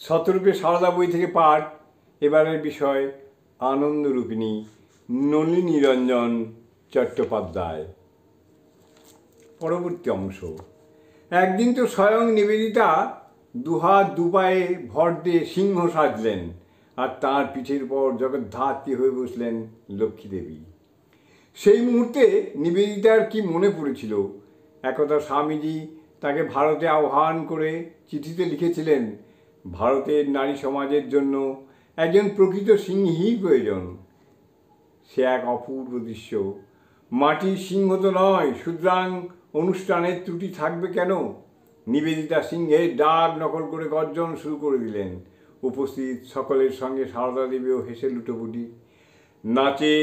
শতরূপে সারদা বই থেকে পাঠ। এবারের বিষয় আনন্দরূপিণী নলিনী রঞ্জন চট্টোপাধ্যায়। পরবর্তী অংশ। একদিন তো স্বয়ং নিবেদিতা দুহাত দুপায়ে ভর দিয়ে সিংহ সাজলেন, আর তাঁর পিঠের পর জগদ্ধাত্রী হয়ে বসলেন লক্ষ্মী দেবী। সেই মুহূর্তে নিবেদিতার কি মনে পড়েছিল, একদা স্বামীজি তাকে ভারতে আহ্বান করে চিঠিতে লিখেছিলেন, ভারতের নারী সমাজের জন্য একজন প্রকৃত সিংহীর প্রয়োজন। সে এক অপূর্ব দৃশ্য। মাটির সিংহ তো নয়, সুতরাং অনুষ্ঠানের ত্রুটি থাকবে কেন? নিবেদিতা সিংহের ডাক নকল করে গর্জন শুরু করে দিলেন। উপস্থিত সকলের সঙ্গে সারদা দেবীও হেসে লুটোপুটি। নাচে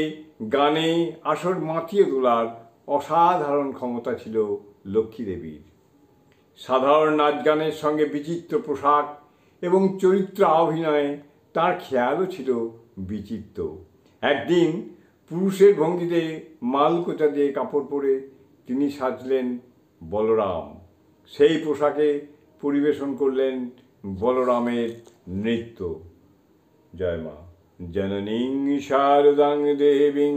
গানে আসর মাতিয়ে তোলার অসাধারণ ক্ষমতা ছিল লক্ষ্মী দেবীর। সাধারণ নাচ গানের সঙ্গে বিচিত্র পোশাক এবং চরিত্র অভিনয়ে তার খেয়ালও ছিল বিচিত্র। একদিন পুরুষের ভঙ্গিতে মালকোচা দিয়ে কাপড় পরে তিনি সাজলেন বলরাম। সেই পোশাকে পরিবেশন করলেন বলরামের নৃত্য। জয় মা। জননীং শারদাং দেবীং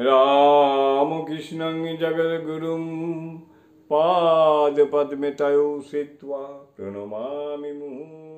রামকৃষ্ণং জগদ্গুরুং পাদপদ্মে তয়ো শ্রিত্বা প্রণমামি মুহুর্মুহুঃ।